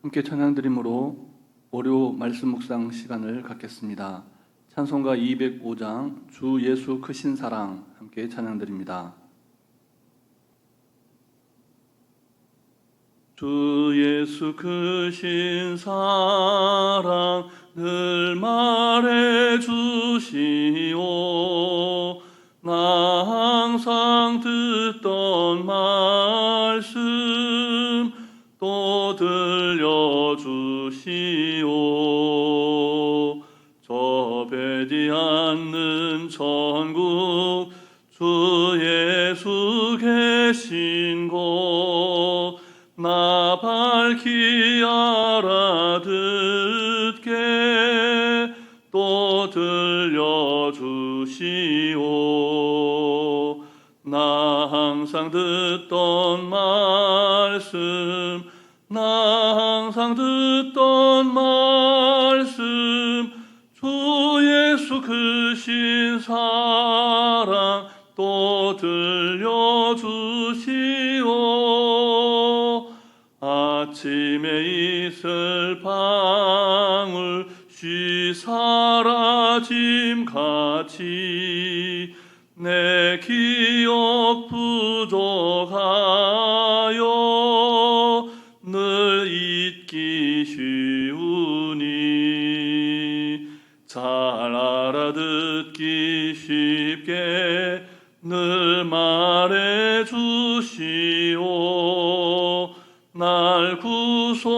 함께 찬양드림으로 월요 말씀 묵상 시간을 갖겠습니다. 찬송가 205장 주 예수 크신 사랑 함께 찬양드립니다. 주 예수 크신 사랑 늘 말해 주시오. 나 항상 듣던 말씀 또 들려주시오. 저 배지 않는 천국 주 예수 계신 곳 나 밝히 알아듣게 또 들려주시오. 나 항상 듣던 말씀 나 항상 듣던 말씀 주 예수 크신 사랑 또 들려주시오. 아침에 있을 방울 쉬 사라짐같이 내 기억 부족하여 늘 잊기 쉬우니 잘 알아듣기 쉽게 늘 말해 주시오. 날 구속하신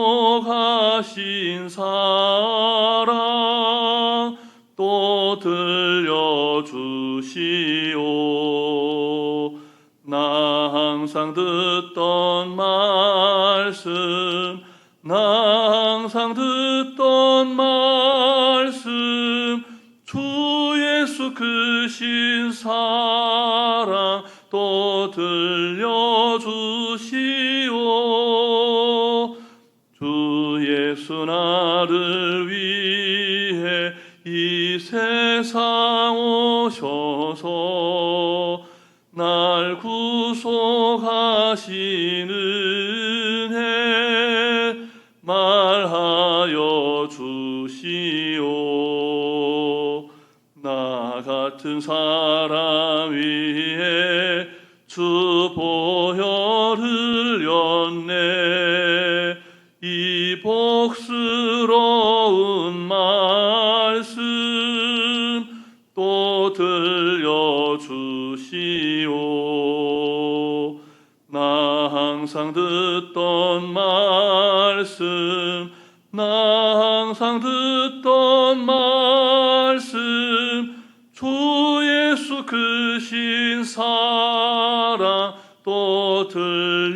사랑 또 들려주시오. 나 항상 듣던 말씀 나 항상 듣던 말씀 주 예수 크신 사랑 또 들려주시오. 주 예수 나를 위해 이 세상 오셔서 날 구속하신 은혜 말하여 주시오. 나 같은 사람 위에 주 보혈 흘렸네. 이 복스러운 말씀 또 들려주시오. 나 항상 듣던 말씀 나 항상 듣던 말씀 주 예수 크신 사랑 또 들려주시오.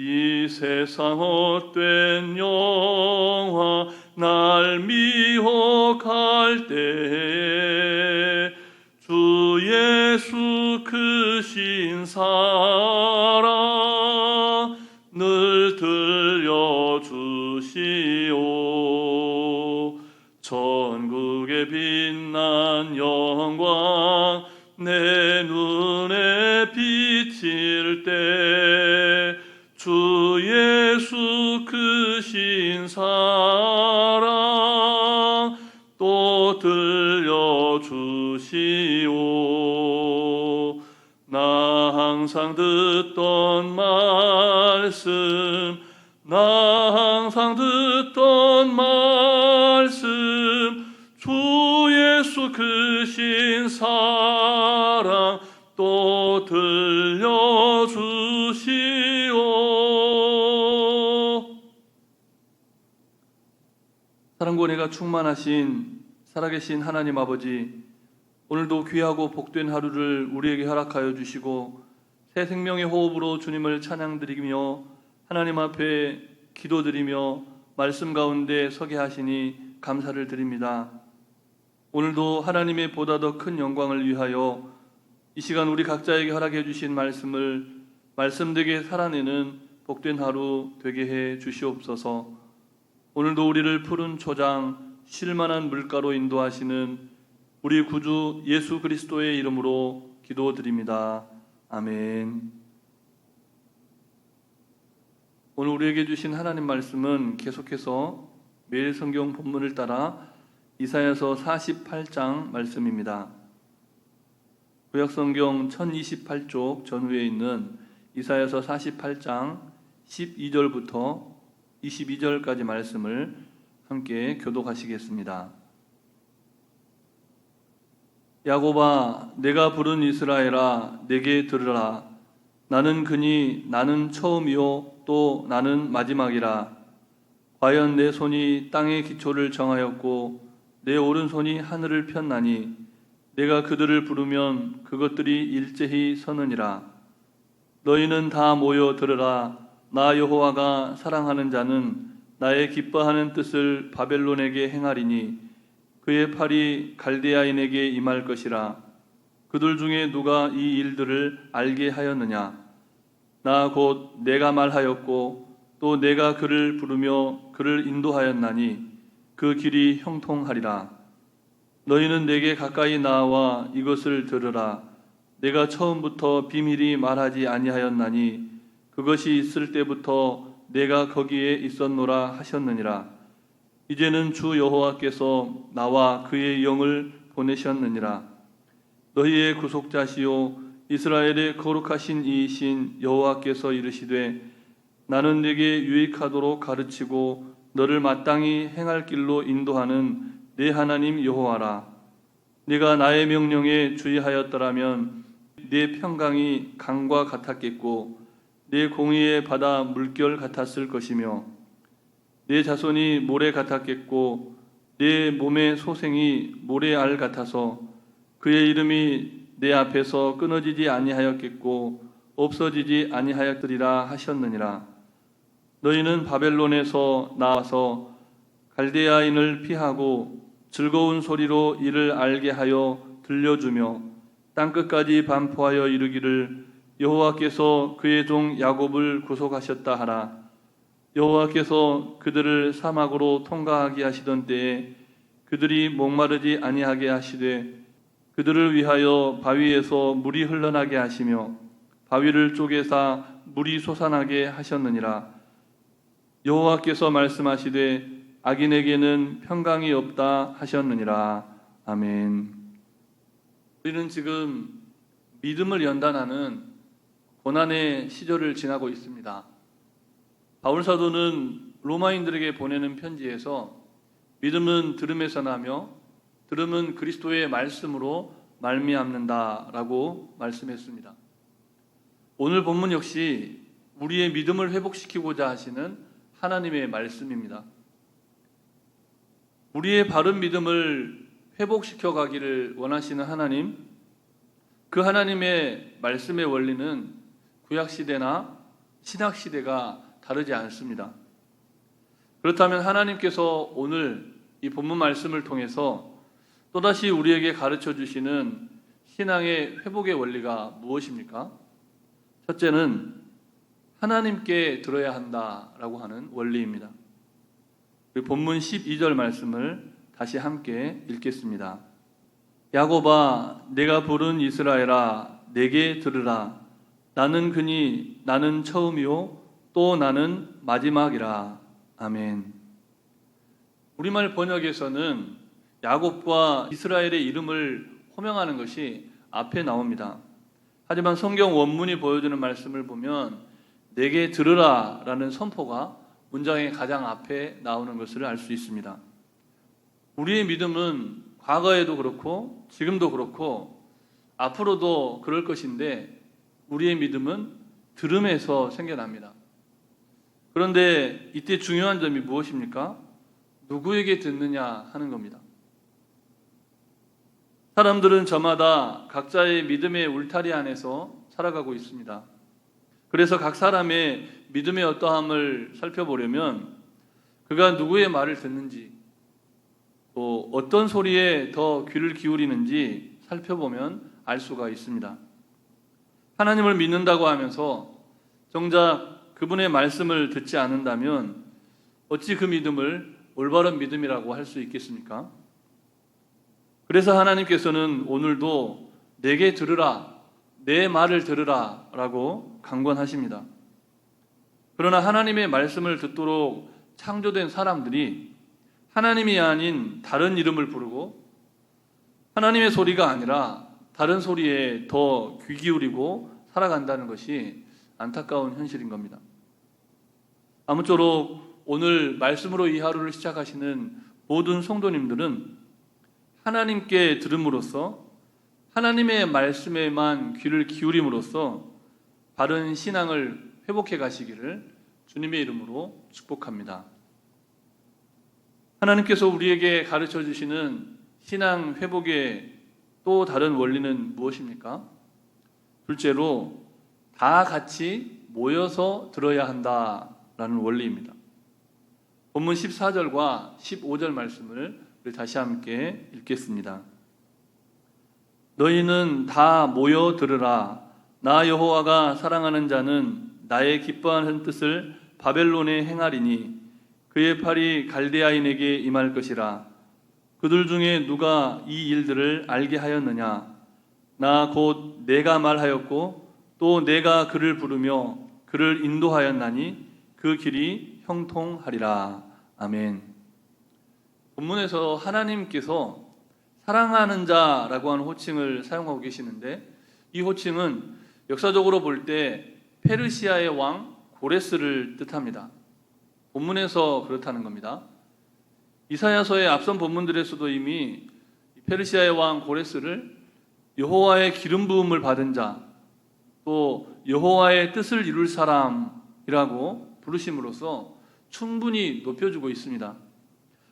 이 세상 헛된 영화 날 미혹할 때에 주 예수 크신 사랑 늘 들려주시오. 천국의 빛난 영광 내 눈에 비칠 때 주 예수 크신 사랑 또 들려주시오. 나 항상 듣던 말씀 나 항상 듣던 말씀 주 예수 크신 사랑 또 들려주시오. 사랑과 은혜가 충만하신 살아계신 하나님 아버지, 오늘도 귀하고 복된 하루를 우리에게 허락하여 주시고 새 생명의 호흡으로 주님을 찬양드리며 하나님 앞에 기도드리며 말씀 가운데 서게 하시니 감사를 드립니다. 오늘도 하나님의 보다 더 큰 영광을 위하여 이 시간 우리 각자에게 허락해 주신 말씀을 말씀되게 살아내는 복된 하루 되게 해 주시옵소서. 오늘도 우리를 푸른 초장 쉴만한 물가로 인도하시는 우리 구주 예수 그리스도의 이름으로 기도드립니다. 아멘. 오늘 우리에게 주신 하나님 말씀은 계속해서 매일 성경 본문을 따라 이사야서 48장 말씀입니다. 구약성경 1028쪽 전후에 있는 이사야서 48장 12절부터 22절까지 말씀을 함께 교독하시겠습니다. 야곱아, 내가 부른 이스라엘아, 내게 들으라. 나는 그니 나는 처음이요 또 나는 마지막이라. 과연 내 손이 땅의 기초를 정하였고 내 오른손이 하늘을 폈나니 내가 그들을 부르면 그것들이 일제히 서느니라. 너희는 다 모여 들으라. 나 여호와가 사랑하는 자는 나의 기뻐하는 뜻을 바벨론에게 행하리니 그의 팔이 갈대아인에게 임할 것이라. 그들 중에 누가 이 일들을 알게 하였느냐? 나 곧 내가 말하였고 또 내가 그를 부르며 그를 인도하였나니 그 길이 형통하리라. 너희는 내게 가까이 나와 이것을 들으라. 내가 처음부터 비밀히 말하지 아니하였나니 그것이 있을 때부터 내가 거기에 있었노라 하셨느니라. 이제는 주 여호와께서 나와 그의 영을 보내셨느니라. 너희의 구속자시요 이스라엘의 거룩하신 이이신 여호와께서 이르시되 나는 네게 유익하도록 가르치고 너를 마땅히 행할 길로 인도하는 네 하나님 여호와라. 네가 나의 명령에 주의하였더라면 네 평강이 강과 같았겠고 네 공의의 바다 물결 같았을 것이며 네 자손이 모래 같았겠고 네 몸의 소생이 모래알 같아서 그의 이름이 내 앞에서 끊어지지 아니하였겠고 없어지지 아니하였으리라 하셨느니라. 너희는 바벨론에서 나와서 갈대아인을 피하고 즐거운 소리로 이를 알게 하여 들려주며 땅끝까지 반포하여 이르기를 여호와께서 그의 종 야곱을 구속하셨다 하라. 여호와께서 그들을 사막으로 통과하게 하시던 때에 그들이 목마르지 아니하게 하시되 그들을 위하여 바위에서 물이 흘러나게 하시며 바위를 쪼개사 물이 솟아나게 하셨느니라. 여호와께서 말씀하시되 악인에게는 평강이 없다 하셨느니라. 아멘. 우리는 지금 믿음을 연단하는 고난의 시절을 지나고 있습니다. 바울 사도는 로마인들에게 보내는 편지에서 믿음은 들음에서 나며 들음은 그리스도의 말씀으로 말미암는다라고 말씀했습니다. 오늘 본문 역시 우리의 믿음을 회복시키고자 하시는 하나님의 말씀입니다. 우리의 바른 믿음을 회복시켜 가기를 원하시는 하나님, 그 하나님의 말씀의 원리는 구약시대나 신약시대가 다르지 않습니다. 그렇다면 하나님께서 오늘 이 본문 말씀을 통해서 또다시 우리에게 가르쳐 주시는 신앙의 회복의 원리가 무엇입니까? 첫째는 하나님께 들어야 한다라고 하는 원리입니다. 본문 12절 말씀을 다시 함께 읽겠습니다. 야곱아, 내가 부른 이스라엘아, 내게 들으라. 나는 그니 나는 처음이요 또 나는 마지막이라. 아멘. 우리말 번역에서는 야곱과 이스라엘의 이름을 호명하는 것이 앞에 나옵니다. 하지만 성경 원문이 보여주는 말씀을 보면 내게 들으라 라는 선포가 문장의 가장 앞에 나오는 것을 알 수 있습니다. 우리의 믿음은 과거에도 그렇고 지금도 그렇고 앞으로도 그럴 것인데 우리의 믿음은 들음에서 생겨납니다. 그런데 이때 중요한 점이 무엇입니까? 누구에게 듣느냐 하는 겁니다. 사람들은 저마다 각자의 믿음의 울타리 안에서 살아가고 있습니다. 그래서 각 사람의 믿음의 어떠함을 살펴보려면 그가 누구의 말을 듣는지 또 어떤 소리에 더 귀를 기울이는지 살펴보면 알 수가 있습니다. 하나님을 믿는다고 하면서 정작 그분의 말씀을 듣지 않는다면 어찌 그 믿음을 올바른 믿음이라고 할 수 있겠습니까? 그래서 하나님께서는 오늘도 내게 들으라, 내 말을 들으라 라고 강권하십니다. 그러나 하나님의 말씀을 듣도록 창조된 사람들이 하나님이 아닌 다른 이름을 부르고 하나님의 소리가 아니라 다른 소리에 더 귀 기울이고 살아간다는 것이 안타까운 현실인 겁니다. 아무쪼록 오늘 말씀으로 이 하루를 시작하시는 모든 성도님들은 하나님께 들음으로써 하나님의 말씀에만 귀를 기울임으로써 바른 신앙을 회복해 가시기를 주님의 이름으로 축복합니다. 하나님께서 우리에게 가르쳐 주시는 신앙 회복의 또 다른 원리는 무엇입니까? 둘째로 다 같이 모여서 들어야 한다라는 원리입니다. 본문 14절과 15절 말씀을 다시 함께 읽겠습니다. 너희는 다 모여 들으라. 나 여호와가 사랑하는 자는 나의 기뻐하는 뜻을 바벨론에 행하리니 그의 팔이 갈대아인에게 임할 것이라. 그들 중에 누가 이 일들을 알게 하였느냐? 나 곧 내가 말하였고 또 내가 그를 부르며 그를 인도하였나니 그 길이 형통하리라. 아멘. 본문에서 하나님께서 사랑하는 자라고 하는 호칭을 사용하고 계시는데 이 호칭은 역사적으로 볼 때 페르시아의 왕 고레스를 뜻합니다. 본문에서 그렇다는 겁니다. 이사야서의 앞선 본문들에서도 이미 페르시아의 왕 고레스를 여호와의 기름 부음을 받은 자, 또 여호와의 뜻을 이룰 사람이라고 부르심으로써 충분히 높여주고 있습니다.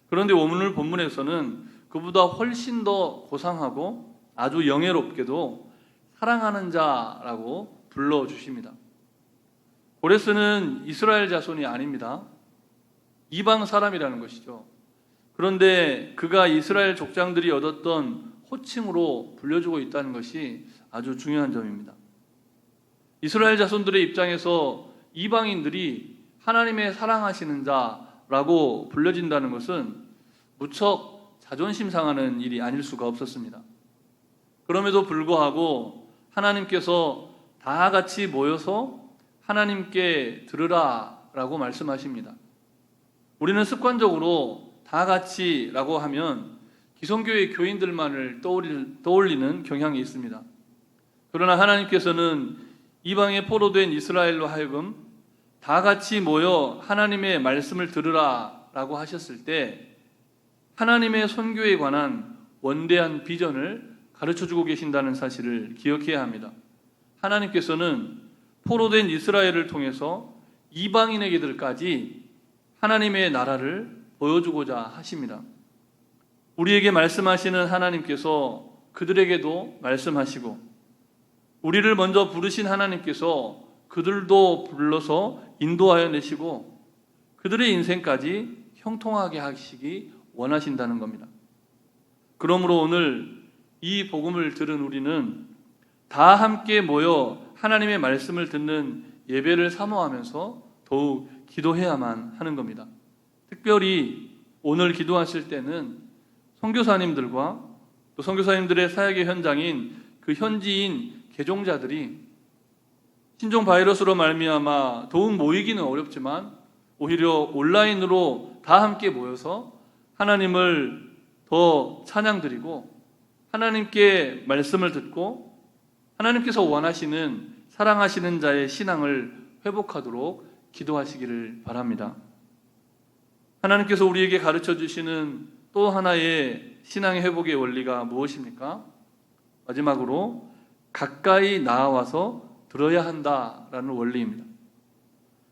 그런데 오늘 본문에서는 그보다 훨씬 더 고상하고 아주 영예롭게도 사랑하는 자라고 불러주십니다. 고레스는 이스라엘 자손이 아닙니다. 이방 사람이라는 것이죠. 그런데 그가 이스라엘 족장들이 얻었던 호칭으로 불려주고 있다는 것이 아주 중요한 점입니다. 이스라엘 자손들의 입장에서 이방인들이 하나님의 사랑하시는 자라고 불려진다는 것은 무척 자존심 상하는 일이 아닐 수가 없었습니다. 그럼에도 불구하고 하나님께서 다 같이 모여서 하나님께 들으라 라고 말씀하십니다. 우리는 습관적으로 다 같이라고 하면 기성교회 교인들만을 떠올리는 경향이 있습니다. 그러나 하나님께서는 이방에 포로된 이스라엘로 하여금 다 같이 모여 하나님의 말씀을 들으라 라고 하셨을 때 하나님의 선교에 관한 원대한 비전을 가르쳐주고 계신다는 사실을 기억해야 합니다. 하나님께서는 포로된 이스라엘을 통해서 이방인에게들까지 하나님의 나라를 보여주고자 하십니다. 우리에게 말씀하시는 하나님께서 그들에게도 말씀하시고 우리를 먼저 부르신 하나님께서 그들도 불러서 인도하여 내시고 그들의 인생까지 형통하게 하시기 원하신다는 겁니다. 그러므로 오늘 이 복음을 들은 우리는 다 함께 모여 하나님의 말씀을 듣는 예배를 사모하면서 더욱 기도해야만 하는 겁니다. 특별히 오늘 기도하실 때는 선교사님들과 또 선교사님들의 사역의 현장인 그 현지인 개종자들이 신종 바이러스로 말미암아 더욱 모이기는 어렵지만 오히려 온라인으로 다 함께 모여서 하나님을 더 찬양드리고 하나님께 말씀을 듣고 하나님께서 원하시는 사랑하시는 자의 신앙을 회복하도록 기도하시기를 바랍니다. 하나님께서 우리에게 가르쳐 주시는 또 하나의 신앙의 회복의 원리가 무엇입니까? 마지막으로 가까이 나와서 들어야 한다라는 원리입니다.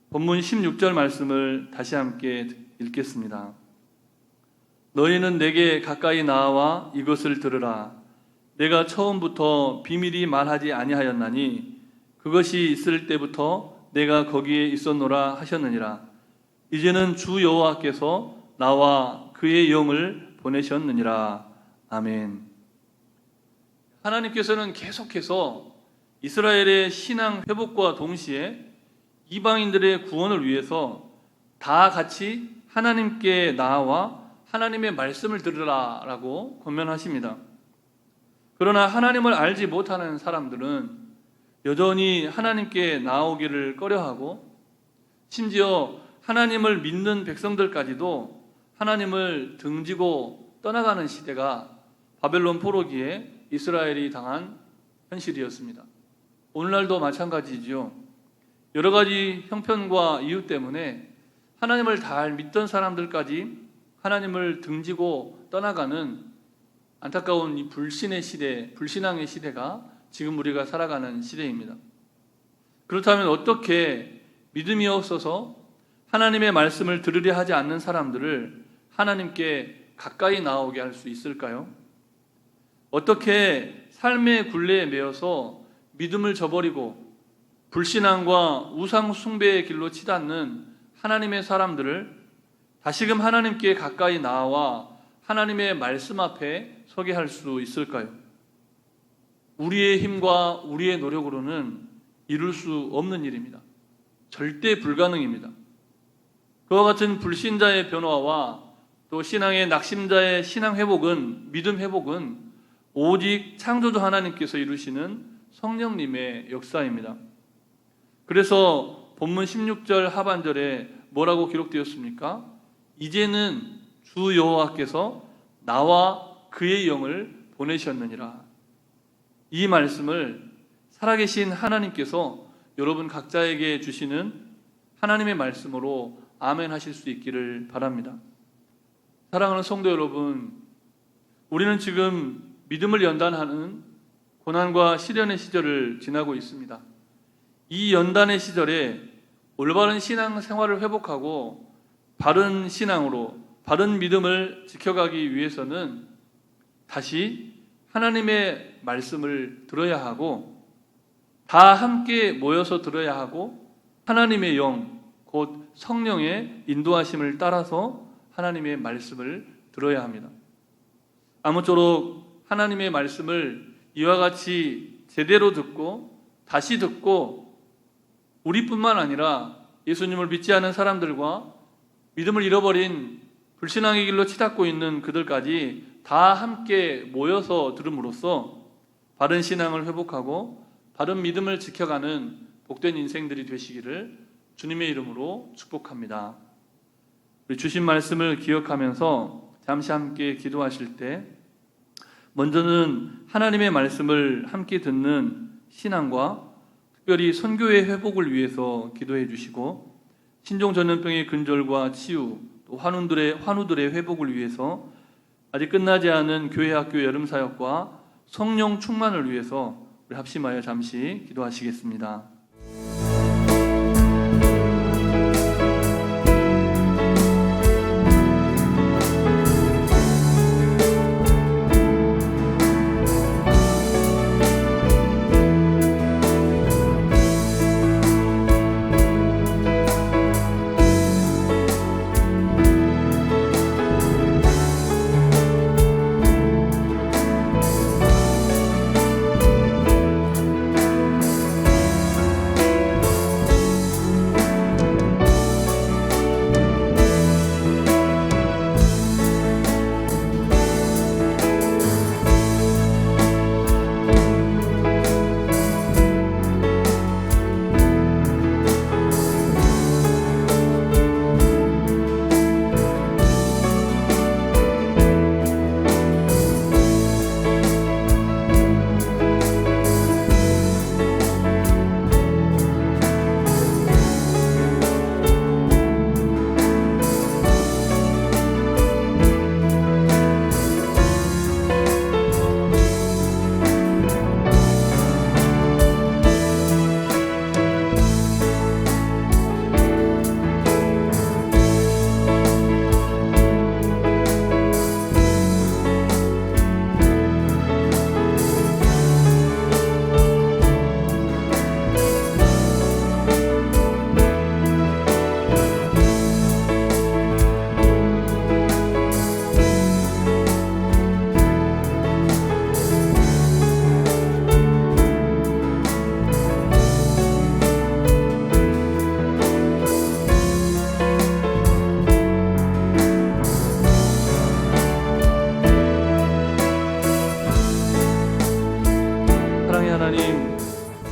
본문 16절 말씀을 다시 함께 읽겠습니다. 너희는 내게 가까이 나와 이것을 들으라. 내가 처음부터 비밀히 말하지 아니하였나니 그것이 있을 때부터 내가 거기에 있었노라 하셨느니라. 이제는 주 여호와께서 나와 그의 영을 보내셨느니라. 아멘. 하나님께서는 계속해서 이스라엘의 신앙 회복과 동시에 이방인들의 구원을 위해서 다 같이 하나님께 나아와 하나님의 말씀을 들으라라고 권면하십니다. 그러나 하나님을 알지 못하는 사람들은 여전히 하나님께 나오기를 꺼려하고 심지어 하나님을 믿는 백성들까지도 하나님을 등지고 떠나가는 시대가 바벨론 포로기에 이스라엘이 당한 현실이었습니다. 오늘날도 마찬가지지요. 여러 가지 형편과 이유 때문에 하나님을 잘 믿던 사람들까지 하나님을 등지고 떠나가는 안타까운 이 불신의 시대, 불신앙의 시대가 지금 우리가 살아가는 시대입니다. 그렇다면 어떻게 믿음이 없어서 하나님의 말씀을 들으려 하지 않는 사람들을 하나님께 가까이 나오게 할 수 있을까요? 어떻게 삶의 굴레에 매여서 믿음을 저버리고 불신앙과 우상 숭배의 길로 치닫는 하나님의 사람들을 다시금 하나님께 가까이 나와 하나님의 말씀 앞에 서게 할 수 있을까요? 우리의 힘과 우리의 노력으로는 이룰 수 없는 일입니다. 절대 불가능입니다. 그와 같은 불신자의 변화와 또 신앙의 낙심자의 신앙 회복은, 믿음 회복은 오직 창조주 하나님께서 이루시는 성령님의 역사입니다. 그래서 본문 16절 하반절에 뭐라고 기록되었습니까? 이제는 주 여호와께서 나와 그의 영을 보내셨느니라. 이 말씀을 살아계신 하나님께서 여러분 각자에게 주시는 하나님의 말씀으로 아멘 하실 수 있기를 바랍니다. 사랑하는 성도 여러분, 우리는 지금 믿음을 연단하는 고난과 시련의 시절을 지나고 있습니다. 이 연단의 시절에 올바른 신앙 생활을 회복하고 바른 신앙으로 바른 믿음을 지켜가기 위해서는 다시 하나님의 말씀을 들어야 하고 다 함께 모여서 들어야 하고 하나님의 영, 곧 성령의 인도하심을 따라서 하나님의 말씀을 들어야 합니다. 아무쪼록 하나님의 말씀을 이와 같이 제대로 듣고 다시 듣고 우리뿐만 아니라 예수님을 믿지 않은 사람들과 믿음을 잃어버린 불신앙의 길로 치닫고 있는 그들까지 다 함께 모여서 들음으로써 바른 신앙을 회복하고 바른 믿음을 지켜가는 복된 인생들이 되시기를 주님의 이름으로 축복합니다. 우리 주신 말씀을 기억하면서 잠시 함께 기도하실 때 먼저는 하나님의 말씀을 함께 듣는 신앙과 특별히 선교의 회복을 위해서 기도해 주시고 신종 전염병의 근절과 치유, 또 환우들의 회복을 위해서 아직 끝나지 않은 교회 학교 여름 사역과 성령 충만을 위해서 우리 합심하여 잠시 기도하시겠습니다.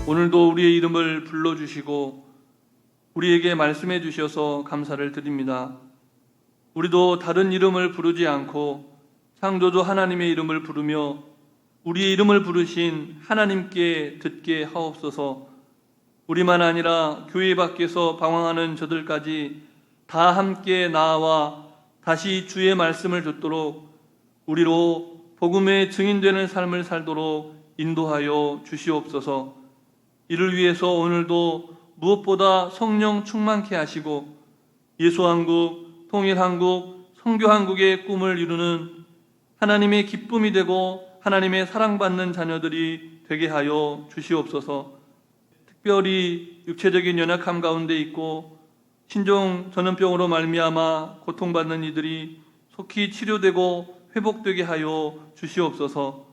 오늘도 우리의 이름을 불러주시고 우리에게 말씀해 주셔서 감사를 드립니다. 우리도 다른 이름을 부르지 않고 창조주 하나님의 이름을 부르며 우리의 이름을 부르신 하나님께 듣게 하옵소서. 우리만 아니라 교회 밖에서 방황하는 저들까지 다 함께 나아와 다시 주의 말씀을 듣도록 우리로 복음의 증인되는 삶을 살도록 인도하여 주시옵소서. 이를 위해서 오늘도 무엇보다 성령 충만케 하시고 예수한국, 통일한국, 선교한국의 꿈을 이루는 하나님의 기쁨이 되고 하나님의 사랑받는 자녀들이 되게 하여 주시옵소서. 특별히 육체적인 연약함 가운데 있고 신종 전염병으로 말미암아 고통받는 이들이 속히 치료되고 회복되게 하여 주시옵소서.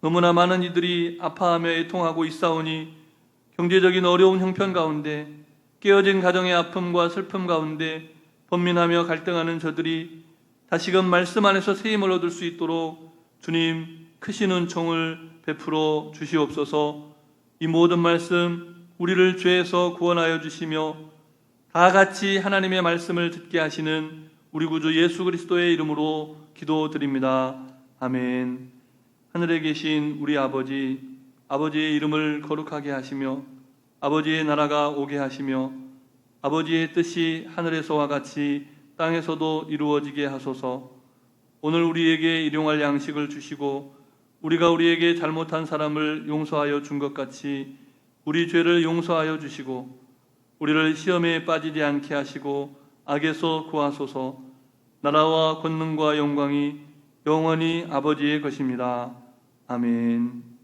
너무나 많은 이들이 아파하며 애통하고 있사오니 경제적인 어려운 형편 가운데 깨어진 가정의 아픔과 슬픔 가운데 번민하며 갈등하는 저들이 다시금 말씀 안에서 세임을 얻을 수 있도록 주님 크신 은총을 베풀어 주시옵소서. 이 모든 말씀 우리를 죄에서 구원하여 주시며 다 같이 하나님의 말씀을 듣게 하시는 우리 구주 예수 그리스도의 이름으로 기도드립니다. 아멘. 하늘에 계신 우리 아버지, 아버지의 이름을 거룩하게 하시며 아버지의 나라가 오게 하시며 아버지의 뜻이 하늘에서와 같이 땅에서도 이루어지게 하소서. 오늘 우리에게 일용할 양식을 주시고 우리가 우리에게 잘못한 사람을 용서하여 준 것 같이 우리 죄를 용서하여 주시고 우리를 시험에 빠지지 않게 하시고 악에서 구하소서. 나라와 권능과 영광이 영원히 아버지의 것입니다. 아멘.